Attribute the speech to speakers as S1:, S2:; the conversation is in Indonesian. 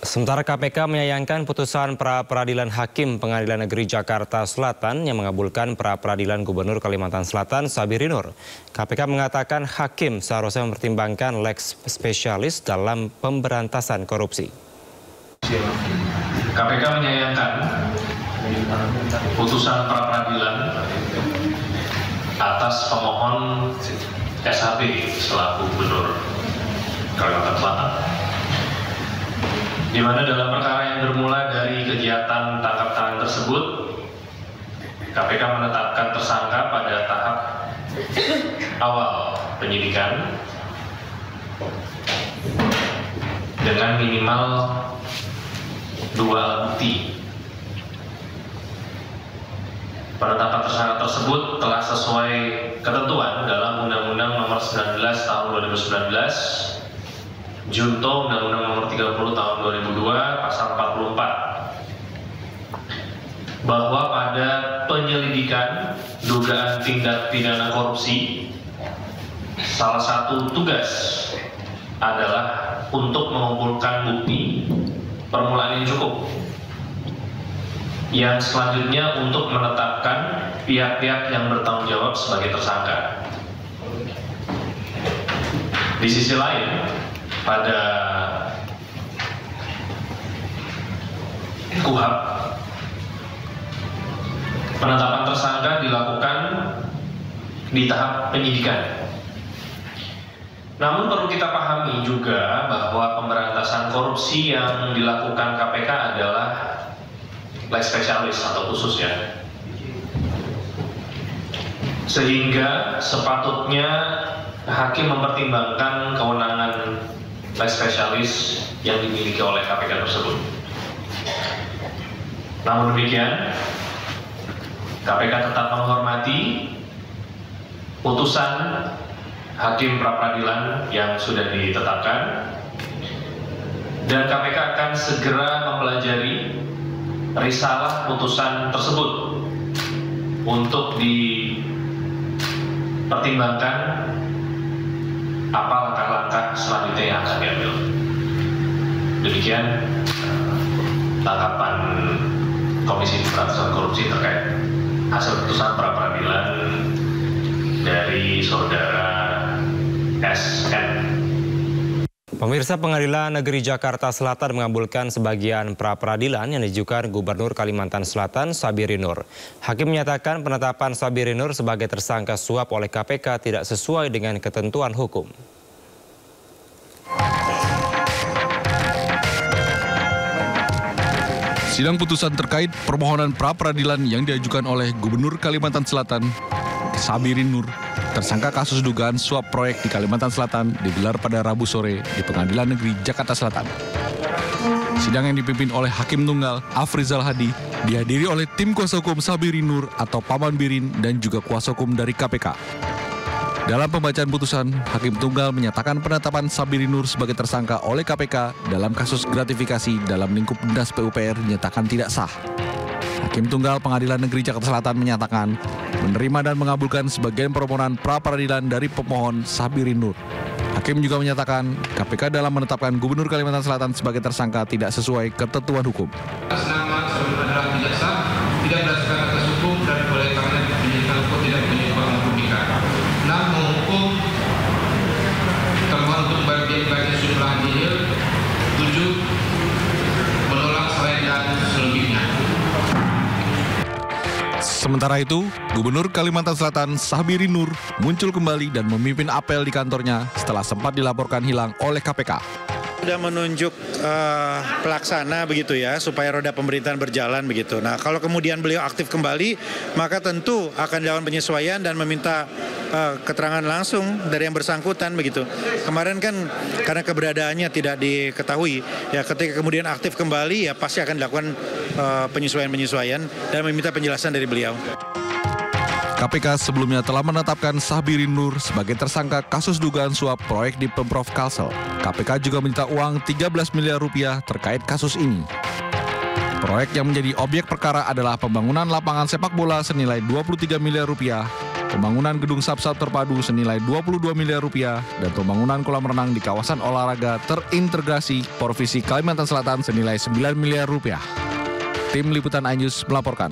S1: Sementara KPK menyayangkan putusan pra-peradilan Hakim Pengadilan Negeri Jakarta Selatan yang mengabulkan pra-peradilan Gubernur Kalimantan Selatan Sabiri Nur. KPK mengatakan Hakim seharusnya mempertimbangkan lex spesialis dalam pemberantasan korupsi.
S2: KPK menyayangkan putusan pra-peradilan atas pemohon SHB selaku Gubernur Kalimantan Selatan, di mana dalam perkara yang bermula dari kegiatan tangkap tangan tersebut, KPK menetapkan tersangka pada tahap awal penyidikan dengan minimal 2 alat bukti. Penetapan tersangka tersebut telah sesuai ketentuan dalam Undang-Undang Nomor 19 Tahun 2019, Junto Undang-Undang Nomor 30 Tahun 2002 Pasal 44, bahwa pada penyelidikan dugaan tindak pidana korupsi, salah satu tugas adalah untuk mengumpulkan bukti permulaan yang cukup, yang selanjutnya untuk menetapkan pihak-pihak yang bertanggung jawab sebagai tersangka. Di sisi lain, pada KUHP, penetapan tersangka dilakukan di tahap penyidikan. Namun perlu kita pahami juga bahwa pemberantasan korupsi yang dilakukan KPK adalah lex spesialis atau khusus ya. Sehingga sepatutnya Hakim mempertimbangkan kewenangan lex spesialis yang dimiliki oleh KPK tersebut. Namun demikian, KPK tetap menghormati putusan Hakim pra-peradilan yang sudah ditetapkan, dan KPK akan segera mempelajari risalah putusan tersebut untuk dipertimbangkan apa langkah-langkah selanjutnya yang akan diambil. Demikian tanggapan Komisi Pemberantasan Korupsi terkait hasil putusan pra-peradilan dari saudara SN.
S1: Pemirsa, Pengadilan Negeri Jakarta Selatan mengabulkan sebagian pra-peradilan yang diajukan Gubernur Kalimantan Selatan Sabiri Nur. Hakim menyatakan penetapan Sabiri Nur sebagai tersangka suap oleh KPK tidak sesuai dengan ketentuan hukum.
S3: Sidang putusan terkait permohonan pra-peradilan yang diajukan oleh Gubernur Kalimantan Selatan Sabiri Nur, tersangka kasus dugaan suap proyek di Kalimantan Selatan, digelar pada Rabu sore di Pengadilan Negeri Jakarta Selatan. Sidang yang dipimpin oleh Hakim Tunggal Afrizal Hadi dihadiri oleh tim kuasa hukum Sabiri Nur atau Paman Birin dan juga kuasa hukum dari KPK. Dalam pembacaan putusan, Hakim Tunggal menyatakan penetapan Sabiri Nur sebagai tersangka oleh KPK dalam kasus gratifikasi dalam lingkup Das PUPR dinyatakan tidak sah. Hakim Tunggal Pengadilan Negeri Jakarta Selatan menyatakan menerima dan mengabulkan sebagian permohonan pra-peradilan dari pemohon Sabiri Nur. Hakim juga menyatakan KPK dalam menetapkan Gubernur Kalimantan Selatan sebagai tersangka tidak sesuai ketentuan hukum.
S4: Atas nama Sabiri Nur adalah tidak sah, tidak berdasarkan atas hukum dan oleh karena penyidikan hukum tidak menyebabkan membuktikan. 6. Menghukum termohon untuk bagi sejumlah nihil. 7. Menolak selain dan selebihnya.
S3: Sementara itu, Gubernur Kalimantan Selatan Sabiri Nur muncul kembali dan memimpin apel di kantornya setelah sempat dilaporkan hilang oleh KPK.
S5: Sudah menunjuk pelaksana begitu ya, supaya roda pemerintahan berjalan begitu. Nah, kalau kemudian beliau aktif kembali, maka tentu akan dilakukan penyesuaian dan meminta keterangan langsung dari yang bersangkutan begitu. Kemarin kan karena keberadaannya tidak diketahui, ya ketika kemudian aktif kembali ya pasti akan dilakukan penyesuaian-penyesuaian dan meminta penjelasan dari beliau.
S3: KPK sebelumnya telah menetapkan Sabiri Nur sebagai tersangka kasus dugaan suap proyek di Pemprov Kalsel. KPK juga minta uang 13 miliar rupiah terkait kasus ini. Proyek yang menjadi objek perkara adalah pembangunan lapangan sepak bola senilai 23 miliar rupiah pembangunan gedung sub-sub terpadu senilai 22 miliar rupiah, dan pembangunan kolam renang di kawasan olahraga terintegrasi Provinsi Kalimantan Selatan senilai 9 miliar rupiah. Tim Liputan iNews melaporkan.